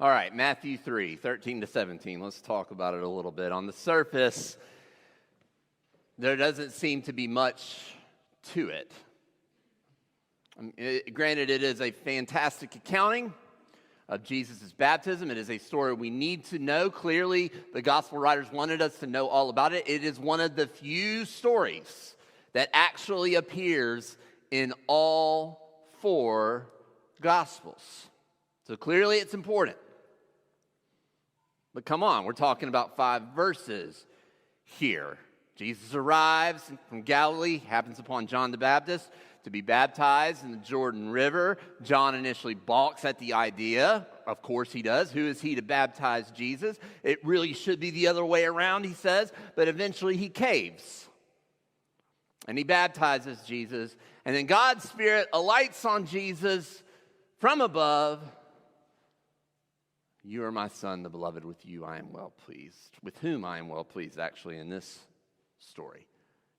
All right, Matthew 3, 13 to 17. Let's talk about it a little bit. On the surface, there doesn't seem to be much to it. Granted, it is a fantastic accounting of Jesus' baptism. It is a story we need to know. Clearly, the gospel writers wanted us to know all about it. It is one of the few stories that actually appears in all four gospels. So clearly it's important. But come on, we're talking about 5 verses here. Jesus arrives from Galilee, happens upon John the Baptist to be baptized in the Jordan River. John initially balks at the idea. Of course he does. Who is he to baptize Jesus? It really should be the other way around, he says. But eventually he caves. And he baptizes Jesus. And then God's Spirit alights on Jesus from above. You are my son, the beloved, with you I am well pleased. With whom I am well pleased, actually, in this story.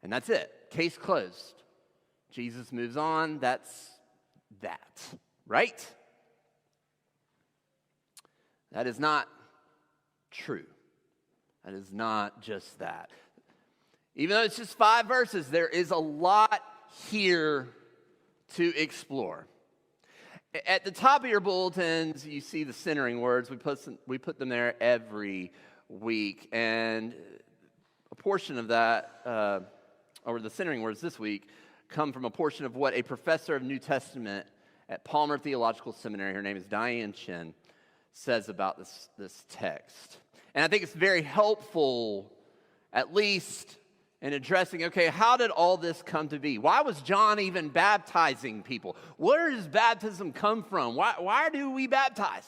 And that's it. Case closed. Jesus moves on. That's that. Right? That is not true. That is not just that. Even though it's just 5 verses, there is a lot here to explore. At the top of your bulletins, you see the centering words. We put them there every week. And a portion of that, or the centering words this week, come from a portion of what a professor of New Testament at Palmer Theological Seminary, her name is Diane Chen, says about this text. And I think it's very helpful, at least in addressing, okay, how did all this come to be? Why was John even baptizing people? Where does baptism come from? Why do we baptize?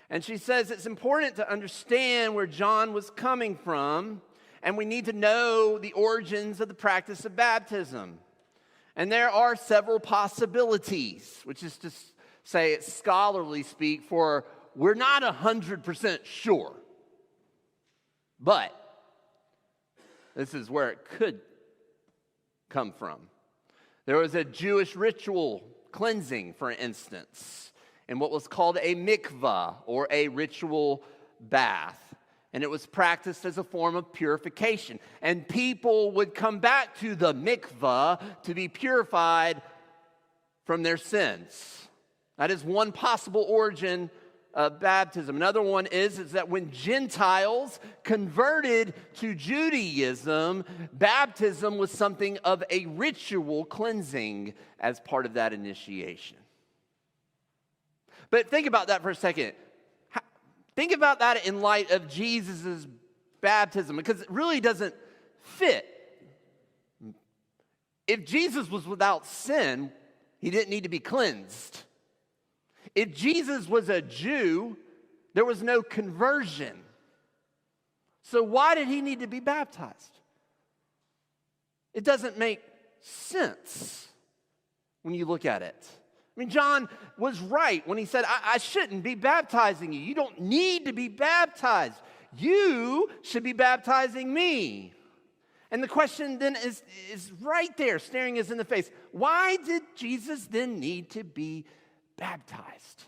And she says it's important to understand where John was coming from, and we need to know the origins of the practice of baptism. And there are several possibilities, which is to say it's scholarly speak for we're not 100% sure. But this is where it could come from. There was a Jewish ritual cleansing, for instance, in what was called a mikvah, or a ritual bath. And it was practiced as a form of purification. And people would come back to the mikvah to be purified from their sins. That is one possible origin of baptism. Another one is that when Gentiles converted to Judaism, baptism was something of a ritual cleansing as part of that initiation. But think about that for a second. Think about that in light of Jesus' baptism, because it really doesn't fit. If Jesus was without sin, he didn't need to be cleansed. If Jesus was a Jew, there was no conversion. So why did he need to be baptized? It doesn't make sense when you look at it. I mean, John was right when he said, I shouldn't be baptizing you. You don't need to be baptized. You should be baptizing me. And the question then is right there, staring us in the face. Why did Jesus then need to be baptized?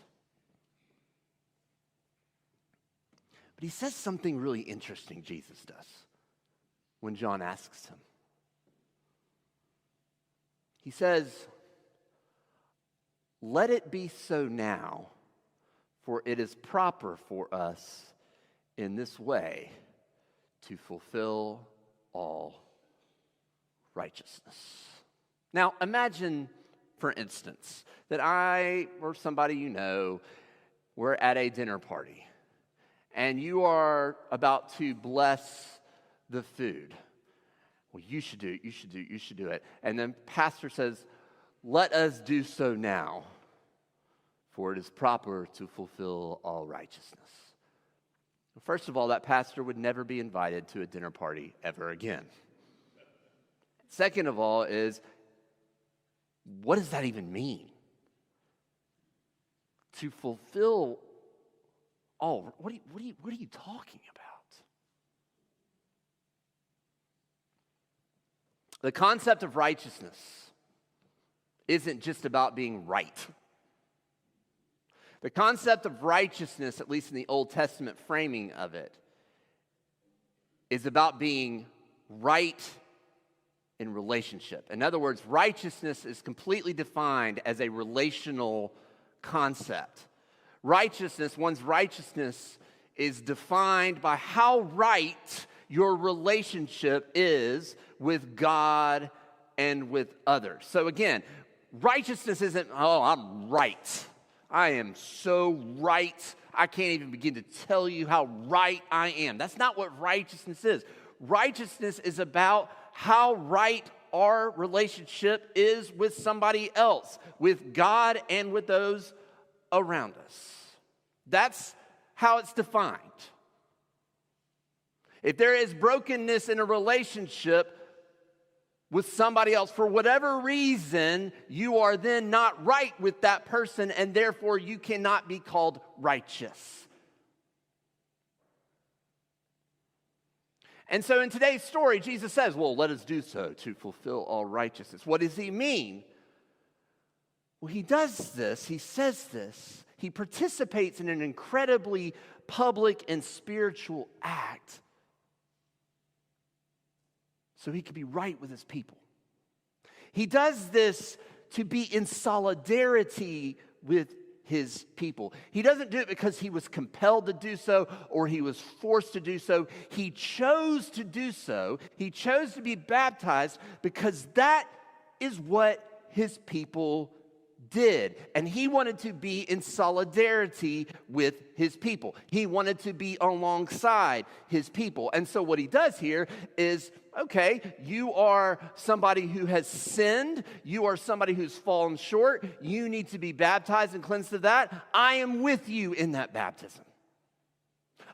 But he says something really interesting, Jesus does, when John asks him. He says, "Let it be so now, for it is proper for us in this way to fulfill all righteousness." Now, imagine, for instance, that I or somebody you know, we're at a dinner party, and you are about to bless the food. Well, you should do it. And then pastor says, "Let us do so now, for it is proper to fulfill all righteousness." First of all, that pastor would never be invited to a dinner party ever again. Second of all is, what does that even mean? To fulfill all, what are you talking about? The concept of righteousness isn't just about being right. The concept of righteousness, at least in the Old Testament framing of it, is about being right in relationship. In other words, righteousness is completely defined as a relational concept. One's righteousness is defined by how right your relationship is with God and with others. So again, righteousness isn't, oh, I'm right. I am so right. I can't even begin to tell you how right I am. That's not what righteousness is. Righteousness is about how right our relationship is with somebody else, with God and with those around us. That's how it's defined. If there is brokenness in a relationship with somebody else, for whatever reason, you are then not right with that person, and therefore you cannot be called righteous. And so in today's story, Jesus says, well, let us do so to fulfill all righteousness. What does he mean? Well, he does this, he says this, he participates in an incredibly public and spiritual act so he can be right with his people. He does this to be in solidarity with his people. He doesn't do it because he was compelled to do so or he was forced to do so. He chose to do so. He chose to be baptized because that is what his people did. And he wanted to be in solidarity with his people. He wanted to be alongside his people. And so what he does here is, okay, you are somebody who has sinned. You are somebody who's fallen short. You need to be baptized and cleansed of that. I am with you in that baptism.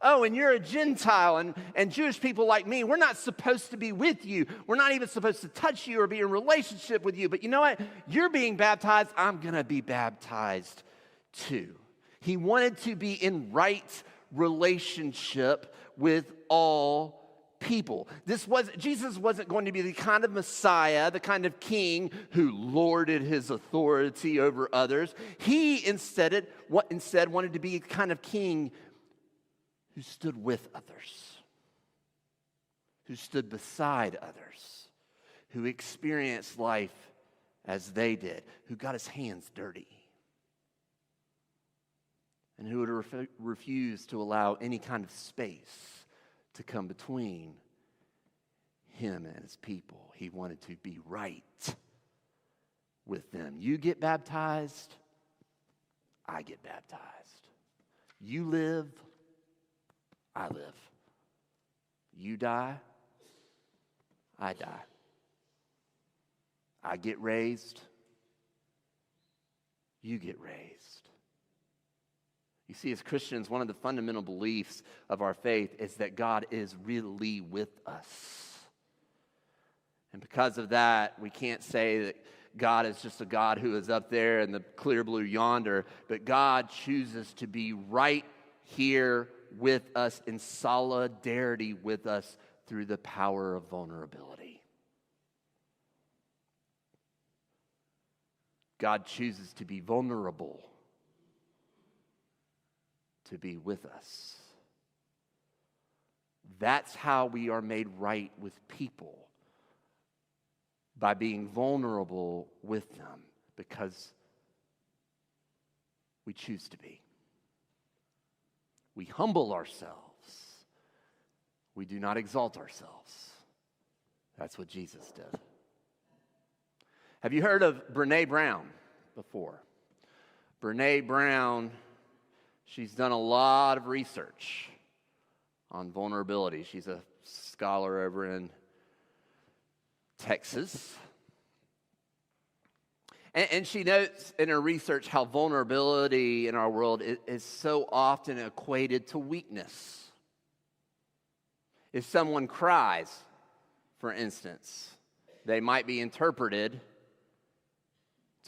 Oh, and you're a Gentile, and Jewish people like me, we're not supposed to be with you. We're not even supposed to touch you or be in relationship with you. But you know what? You're being baptized. I'm going to be baptized too. He wanted to be in right relationship with all people. Jesus wasn't going to be the kind of Messiah, the kind of king who lorded his authority over others. He instead wanted to be the kind of king who stood with others, who stood beside others, who experienced life as they did, who got his hands dirty, and who would refuse to allow any kind of space to come between him and his people. He wanted to be right with them. You get baptized, I get baptized. You live, I live. You die, I die. I get raised, you get raised. You see, as Christians, one of the fundamental beliefs of our faith is that God is really with us. And because of that, we can't say that God is just a God who is up there in the clear blue yonder, but God chooses to be right here with us, in solidarity with us through the power of vulnerability. God chooses to be vulnerable to be with us. That's how we are made right with people, by being vulnerable with them, because we choose to be. We humble ourselves. We do not exalt ourselves. That's what Jesus did. Have you heard of Brené Brown before? Brené Brown, she's done a lot of research on vulnerability. She's a scholar over in Texas. And she notes in her research how vulnerability in our world is so often equated to weakness. If someone cries, for instance, they might be interpreted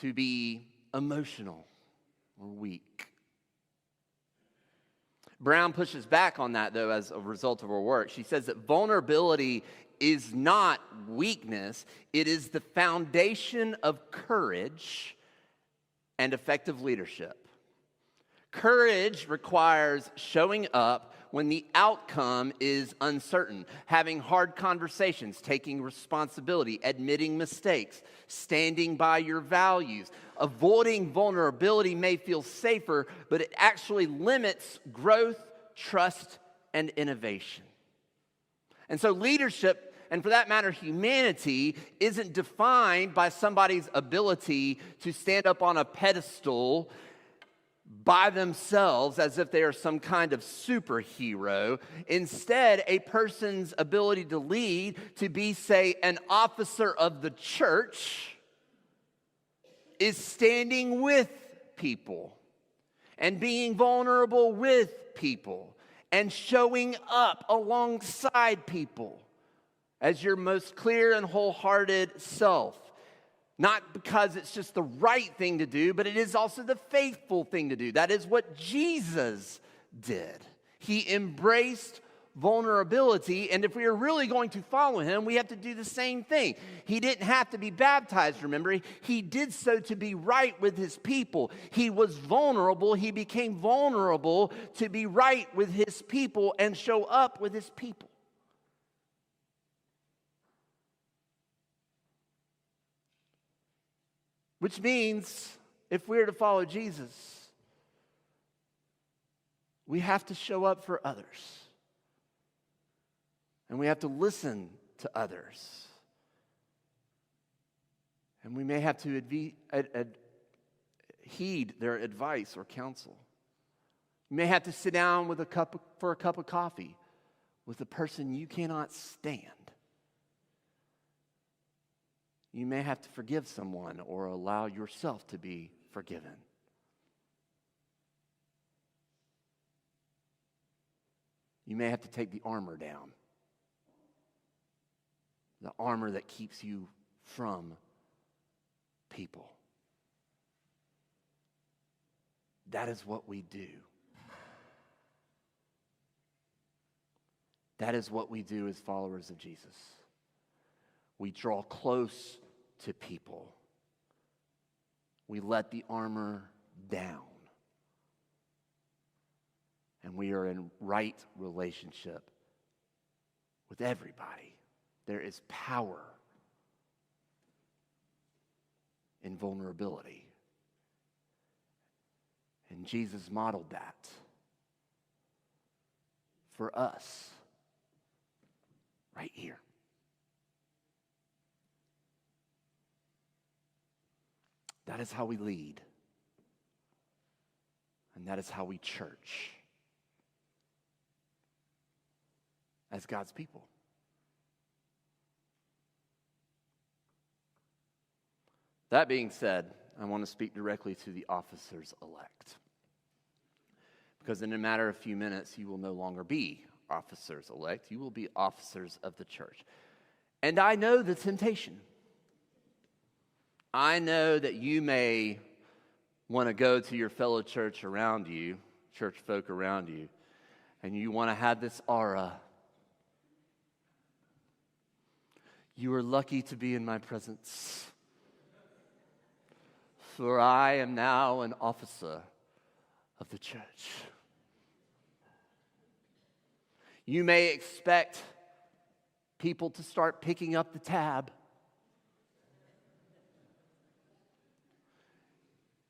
to be emotional or weak. Brown pushes back on that, though, as a result of her work. She says that vulnerability is not weakness. It is the foundation of courage and effective leadership. Courage requires showing up when the outcome is uncertain, having hard conversations, taking responsibility, admitting mistakes, standing by your values. Avoiding vulnerability may feel safer, but it actually limits growth, trust, and innovation. And so leadership, and for that matter, humanity, isn't defined by somebody's ability to stand up on a pedestal by themselves as if they are some kind of superhero. Instead, a person's ability to lead, to be, say, an officer of the church, is standing with people and being vulnerable with people and showing up alongside people as your most clear and wholehearted self. Not because it's just the right thing to do, but it is also the faithful thing to do. That is what Jesus did. He embraced vulnerability, and if we are really going to follow him, we have to do the same thing. He didn't have to be baptized, remember? He did so to be right with his people. He was vulnerable. He became vulnerable to be right with his people and show up with his people. Which means, if we're to follow Jesus, we have to show up for others. And we have to listen to others. And we may have to heed their advice or counsel. You may have to sit down for a cup of coffee with a person you cannot stand. You may have to forgive someone or allow yourself to be forgiven. You may have to take the armor down. The armor that keeps you from people. That is what we do. That is what we do as followers of Jesus. We draw close to people. We let the armor down. And we are in right relationship with everybody. There is power in vulnerability. And Jesus modeled that for us right here. That is how we lead. And that is how we church as God's people. That being said, I want to speak directly to the officers elect. Because in a matter of a few minutes, you will no longer be officers elect. You will be officers of the church. And I know the temptation. I know that you may want to go to your fellow church around you, church folk around you, and you want to have this aura. You are lucky to be in my presence, for I am now an officer of the church. You may expect people to start picking up the tab.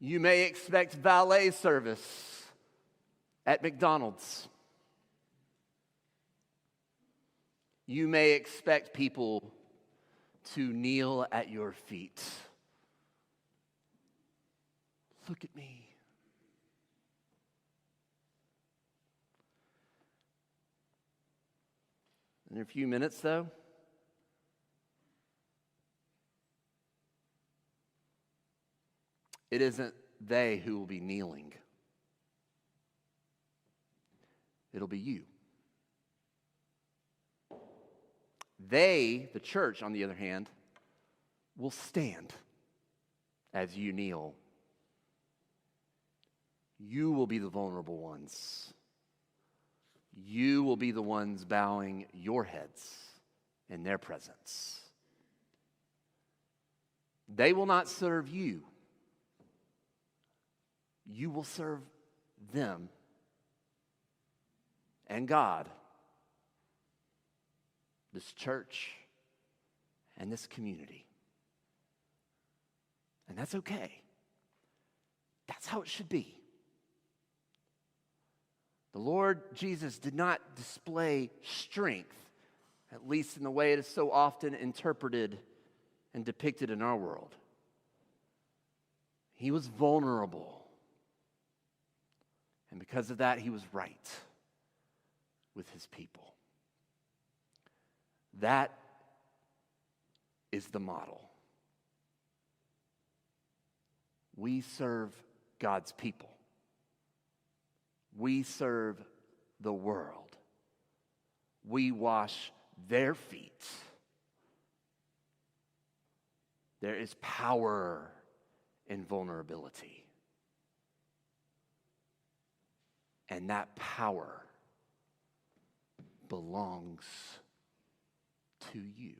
You may expect valet service at McDonald's. You may expect people to kneel at your feet. Look at me. In a few minutes, though, it isn't they who will be kneeling. It'll be you. They, the church, on the other hand, will stand as you kneel. You will be the vulnerable ones. You will be the ones bowing your heads in their presence. They will not serve you. You will serve them and God, this church, and this community. And that's okay. That's how it should be. The Lord Jesus did not display strength, at least in the way it is so often interpreted and depicted in our world. He was vulnerable. And because of that, he was right with his people. That is the model. We serve God's people. We serve the world. We wash their feet. There is power in vulnerability. And that power belongs to you.